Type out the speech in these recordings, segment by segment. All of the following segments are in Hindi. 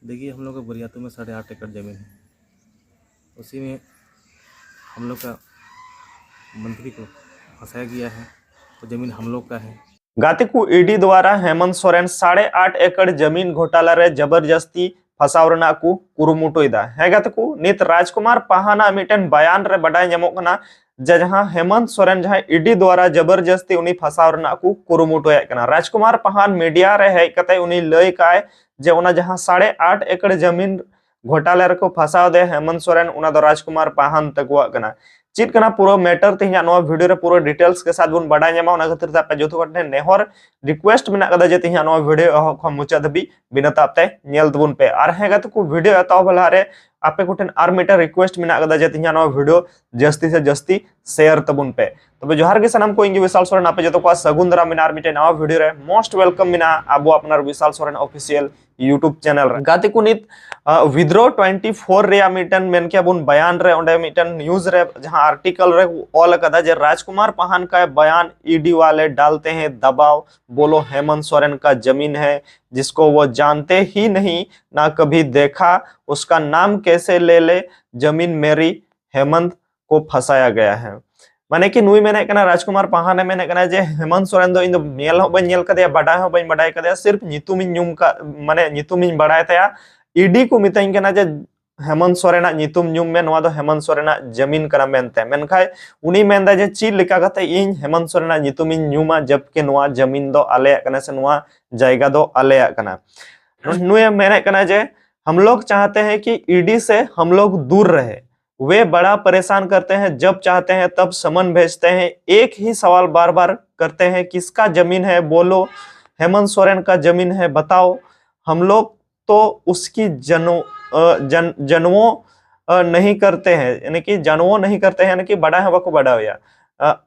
देखिए, हम लोग का बुरियातू में 8.5 एकड़ ज़मीन है। उसी में हम लोग का मंत्री को फंसाया गया है, वो ज़मीन हम लोग का है। गातिकु ईडी द्वारा हेमंत सोरेन 8.5 एकड़ जमीन घोटाला रे जबरदस्ती फसावरना को कुरुमुटुइदा है गातिकु नित राजकुमार पाहाना मिटन बयान रे बडाय ᱧᱟᱢᱚᱜ कना जहां हेमंत सोरेन जहां ईडी द्वारा जबरदस्ती उनी फसावरना को कुरुमुटुए कना राजकुमार पाहान मीडिया रे हेज कते उनी लय काय जे उना जहां 8.5 एकड़ जमीन घोटाला रे को फसाव दे हेमंत सोरेन उना दो राजकुमार पाहान तकवा कना चीट कना पूरा मैटर तेहिया नोआ वीडियो रे पूरा डिटेल्स के साथ बुन बडाय ᱧᱟᱢᱟ उना खातिर आपे जोथो कटे नेहर रिक्वेस्ट मेना कदा जे तेहिया नोआ वीडियो एहो खम मुचा दबी बिना तापते नेल तबुन पे आर हेगा तो को वीडियो एताव बला रे आपे कोठेन आर मीटर रिक्वेस्ट मेना कदा जे तेहिया नोआ वीडियो जस्ती से जस्ती शेयर तबुन पे तबे जोहार के सनम को इंगे विशाल सोरेन आपे जतो को सगुन दरा मेना आर मिटे नोआ वीडियो रे मोस्ट वेलकम मेना आबो अपनार विशाल सोरेन ऑफिशियल यूट्यूब चैनल रे गाते को नित विद्रो 24 रे मिटन मेन के बुन बयान रे ओंडे मिटन न्यूज़ रे जहां आर्टिकल रे ऑल कदा जे राजकुमार पाहान का बयान ईडी वाले डालते हैं दबाव बोलो हेमंत सोरेन का जमीन है जिसको वो जानते ही नहीं ना कभी देखा उसका नाम कैसे ले ले जमीन मेरी हेमंत को फंसाया गया है माने कि नुई मेने कना राजकुमार पाहाने मेने कना जे हेमंत सोरेन दो इन दो नेल हो बन नेल कदे बडाय हो बन बडाय कदे सिर्फ ᱧᱩᱛᱩᱢ ᱧᱩᱢ का माने ᱧᱩᱛᱩᱢ ᱤᱧ बडाय तया ईडी को मिताइन कना जे हेमंत सोरेन ᱧᱩᱛᱩᱢ ᱧᱩᱢ में नवा दो हेमंत सोरेन जमीन कना मेनते मेनखाय उनी मेनदा जे ची लिका कते इन हेमंत सोरेन ᱧᱩᱛᱩᱢ ᱤᱧ ᱧᱩमा जबकि नवा जमीन दो आले कना से नवा जायगा दो आले कना नुए मेने कना जे हम लोग चाहते हैं कि ईडी से हम लोग दूर रहे वे बड़ा परेशान करते हैं जब चाहते हैं तब समन भेजते हैं एक ही सवाल बार बार करते हैं किसका जमीन है बोलो हेमंत सोरेन का जमीन है बताओ हम लोग तो उसकी जनवों नहीं करते हैं यानी कि जनवों नहीं करते हैं यानी कि बड़ा है वको बड़ा हुआ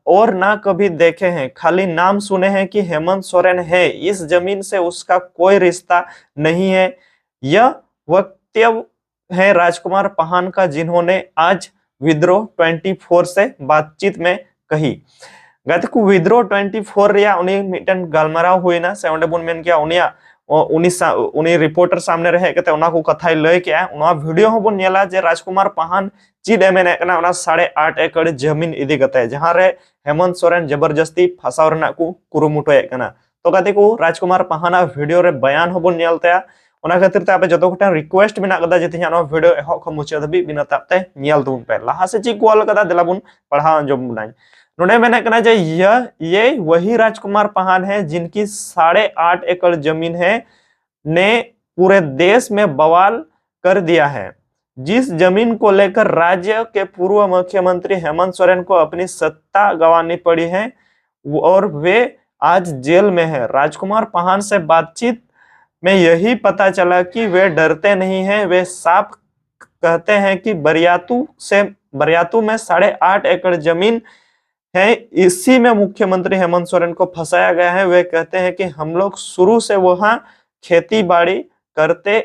और ना कभी देखे हैं खाली नाम सुने हैं कि हेमंत सोरेन है इस जमीन से उसका कोई रिश्ता नहीं है यह वक्तव्य है राजकुमार पाहान का जिन्होंने आज विद्रोह 24 से बातचीत में कही गाते को विद्रोह 24 रिया उनी मिटन गालमाराव हुईना से ओंडे बुन मेन किया उनिया उनी रिपोर्टर सामने रहे कते उना को कथाय लय के उना वीडियो हो बुन नेला जे राजकुमार पाहान चीडे मेने कना उना 8.5 एकड़ जमीन इदी कते जहां रे हेमंत सोरेन जबरदस्ती फसाव रना को कुरुमुटोए कना तो गाते को राजकुमार पाहाना वीडियो रे बयान हो बुन नेलते उना खातिर ते आपे जतो गोटा रिक्वेस्ट मेना कदा जे तिहा नो वीडियो एहो ख मुचा दबी बिना तापते नेल दुन पे लाहा से ची कॉल कदा दिला बुन पढ़ा अंजम बुनाई नोडे मेने कना जे ये वही राजकुमार पाहान है जिनकी 8.5 एकड़ जमीन है ने पूरे देश में बवाल कर दिया है जिस जमीन को लेकर राज्य के पूर्व मुख्यमंत्री हेमंत सोरेन को अपनी सत्ता गंवानी पड़ी है और वे आज जेल में है राजकुमार पाहान से बातचीत में यही पता चला कि वे डरते नहीं हैं वे साफ कहते हैं कि बरियातू में 8.5 एकड़ जमीन है इसी में मुख्यमंत्री हेमंत सोरेन को फंसाया गया है वे कहते हैं कि हम लोग शुरू से वहां खेती बाड़ी करते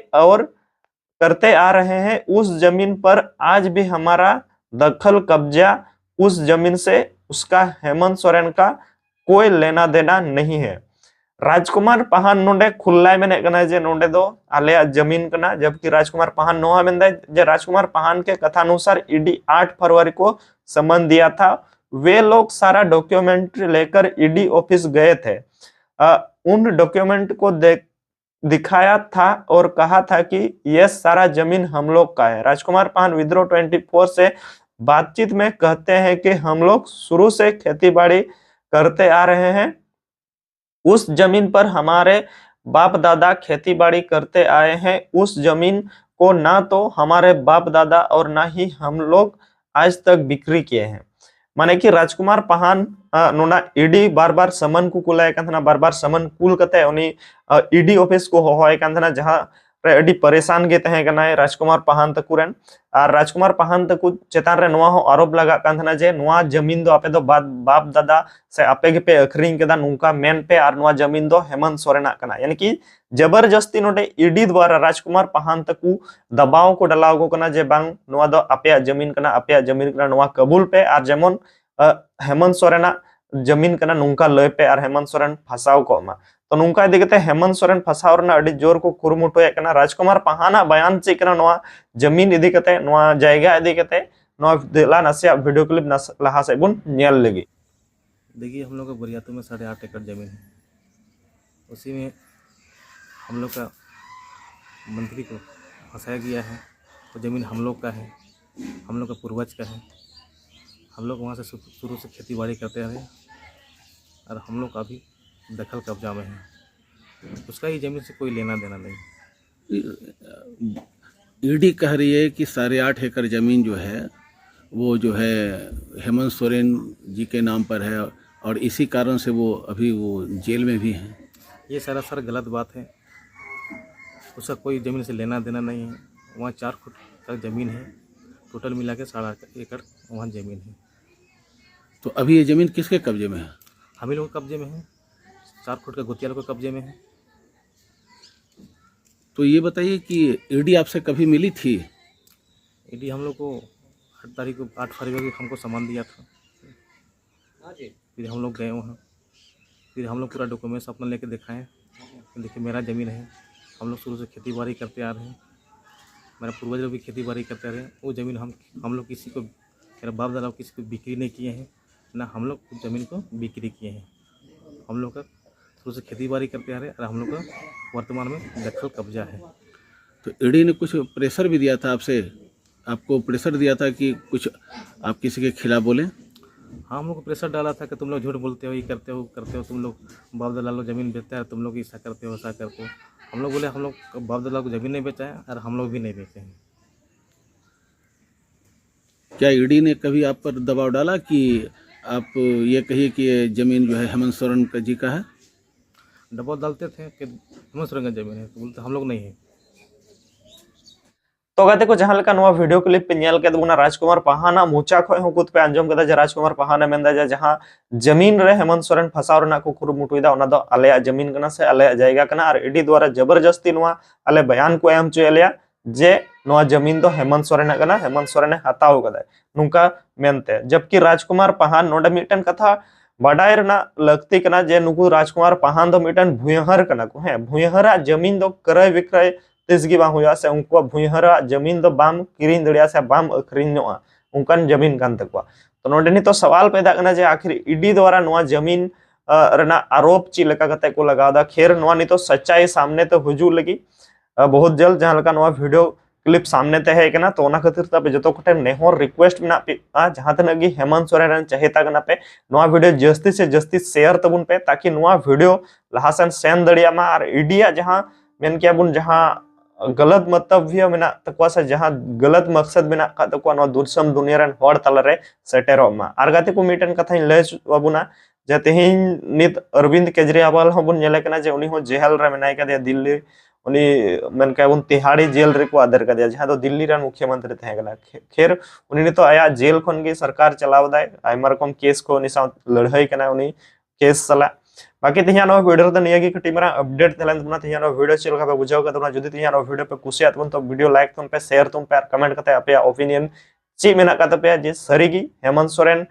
आ रहे हैं उस जमीन पर आज भी हमारा दखल कब्जा उस जमीन से उसका हेमंत सोरेन का कोई लेना देना नहीं है राजकुमार पाहान नोंडे खुल्लाय मेने कना जे नोंडे दो आले जमीन कना जबकि राजकुमार पाहान नोहा मेंदा जे राजकुमार पाहान के कथा अनुसार ईडी 8 फरवरी को समन दिया था वे लोग सारा डॉक्यूमेंट लेकर ईडी ऑफिस गए थे उन डॉक्यूमेंट को दिखाया था और कहा था कि यह सारा जमीन हम लोग का है राजकुमार पाहान विद्रोह 24 से बातचीत में कहते हैं कि हम लोग शुरू से खेतीबाड़ी करते आ रहे हैं उस जमीन पर हमारे बाप दादा खेतीबाड़ी करते आए हैं उस जमीन को ना तो हमारे बाप दादा और ना ही हम लोग आज तक बिक्री किए हैं माने कि राजकुमार पाहान नोना ईडी बार बार समन को कुलाय कांथना बार बार समन कुल कते उनी ईडी ऑफिस को होय कांथना जहां रे अडी परेशान गे तहे कना राजकुमार पाहान तकुरन और राजकुमार पाहान तकु चेतान रे नोआ हो आरोप लगा कांथना जे नोआ जमीन दो आपे दो बाप दादा से आपे गे पे अखरिंग केदा नुका मेन पे और नोआ जमीन दो हेमंत सोरेना कना यानी कि जबरदस्ती नोडे ईडी द्वारा राजकुमार पाहान तकु दबाव को डलाव को कना जे बांग नोआ दो आपे जमीन कना नोआ कबूल पे और जेमन हेमंत सोरेना जमीन कना नुका लय पे और हेमंत सोरेन फसाव को मा तो नुंका इदी कते हेमंत सोरेन फसाव रना अडी जोर को कुरुमुटोए कना राजकुमार पाहाना बयान चे कना नोआ जमीन इदी कते नोआ जायगा इदी कते नोआ देला नसिया वीडियो क्लिप लहा से बुन नेल लगी। देखिए, हम लोग का बरियातू में 8.5 एकड़ ज़मीन है। उसी में हम लोग का मंत्री को फंसाया गया है। वो ज़मीन हम लोग का है, हम लोग का पूर्वज का है। हम लोग वहाँ से शुरू से खेती बाड़ी करते रहे और हम लोग का भी दखल कब्जा में है। उसका ही ज़मीन से कोई लेना देना नहीं। ईडी कह रही है कि 8.5 एकड़ ज़मीन जो है वो जो है हेमंत सोरेन जी के नाम पर है और इसी कारण से वो अभी वो जेल में भी हैं। ये सरासर गलत बात है। उसका कोई ज़मीन से लेना देना नहीं है। वहाँ 4 फुट का ज़मीन है, टोटल मिला के 8.5 एकड़ वहाँ ज़मीन है। तो अभी ये ज़मीन किसके कब्जे में है? हम ही लोग के कब्जे में है, 4 फुट का गुतिया लोग के कब्जे में है। तो ये बताइए कि ईडी आपसे कभी मिली थी? ईडी हम लोग को 8 तारीख को 8 फरवरी को हमको सामान दिया था। फिर हम लोग गए वहाँ, फिर हम लोग पूरा डॉक्यूमेंट्स अपना लेके दिखाएं। देखिए, मेरा ज़मीन है, हम लोग शुरू से खेती बाड़ी करते आ रहे हैं। मेरा पूर्वज लोग भी खेती बाड़ी करते रहे। वो ज़मीन हम लोग किसी को, मेरा बाप दादा किसी को बिक्री नहीं किए हैं, ना हम लोग उस ज़मीन को बिक्री किए हैं। हम लोग का शुरू से खेती बाड़ी करते आ रहे और हम लोग का वर्तमान में दखल कब्जा है। तो ईडी ने कुछ प्रेशर भी दिया था आपसे, आपको प्रेशर दिया था कि कुछ आप किसी के खिलाफ बोलें? हाँ, हम लोग को प्रेशर डाला था कि तुम लोग झूठ बोलते हो, ये करते हो, तुम लोग बाप दादा लोग ज़मीन बेचते हैं, तुम लोग ऐसा करते हो, ऐसा करते हो। हम लोग बोले हम लोग बाप दादा को ज़मीन नहीं बेचा है और हम लोग भी नहीं बेचे हैं। क्या ईडी ने कभी आप पर दबाव डाला कि आप ये कहिए कि ये ज़मीन जो है हेमंत सोरेन जी का है? दबाव डालते थे कि हेमंत सोरेन का ज़मीन है, तो बोलते हम लोग नहीं है। तो गाते को जहां लका नोआ वीडियो क्लिप पे नेल के दुना राजकुमार पाहाना मुचा खय हुकुत पे अंजम कदा जे राजकुमार पाहाना मेंदा जे जहां जमीन रे हेमंत सोरेन फसाव रना को कुरुमुटुइदा ओना दो आलेया जमीन कना से आलेया जायगा कना और ईडी द्वारा जबरदस्ती नोआ आले बयान को एम चुएलिया जे नोआ जमीन दो हेमंत सोरेन कना, हेमंत सोरेन हताव कदा नुका मेनते। जबकि राजकुमार पाहान नोडे मिटन कथा बाडाय रना लगती कना जे नुकु राजकुमार पाहान दो मिटन भुयहर कना को है। भुयहरा जमीन दो क्रय विक्रय तिसगी बां हुआ से उनको भुयहरा जमीन दो बाम किरिन दड़िया से बाम अखरिनोआ उनकन जमीन कान तकवा। तो नोडे नि तो सवाल पैदा करना जे आखिर ईडी द्वारा नोआ जमीन रना आरोप ची लका कते को लगादा। खेर नोआ नि तो सच्चाई सामने तो हुजू लगी बहुत जल्द जहां लका नोआ वीडियो क्लिप सामने ते है कना। तो ओना खातिर तबे जतो कोटे नेहोर रिक्वेस्ट मेना पे जहां तनगी हेमंत सोरेन चाहेता कना पे नोआ वीडियो जस्ती से जस्ती शेयर तबुन पे ताकि नोआ वीडियो लहासन सेन दड़िया मा और ईडिया जहां मेन किया बुन जहां गलत मतव्य मेना तकवा से जहां गलत मकसद मेना का तकवा नो दुर्सम दुनिया रन होड़ तलरे सेटेरो मा। आर गाते को मिटन कथा लय बाबुना जे तेहिन नित अरविंद केजरीवाल हो बुन नेले कना जे उनी हो जेल रे मेनाय का दिल्ली उनी मन का बुन तिहाड़ी जेल रे को आदर का जहां तो दिल्ली रन मुख्यमंत्री थे गला। खेर उनी ने तो आया जेल खन के सरकार चलाव दाय आयमा रकम केस को निसा लड़ाई कना उनी केस सला। बाकी तिहानो वीडियो तो निया की कटिमरा अपडेट तलन तुमना तिहानो वीडियो चल का बुझाव का तुमना जदी तिहानो वीडियो पे कुसियात बन तो वीडियो लाइक तुम पे शेयर तुम पे कमेंट करते अपे ओपिनियन ची मेना का पे जे सरीगी हेमंत सोरेन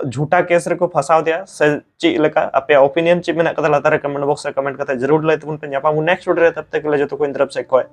झूठा केस रे को फसाव दिया से ची लका अपे ओपिनियन ची मेना का लतारे कमेंट बॉक्स रे कमेंट करते जरूर लय तुम पे न्यापा नेक्स्ट वीडियो तब तक के लिए जो तो कोई तरफ से कोई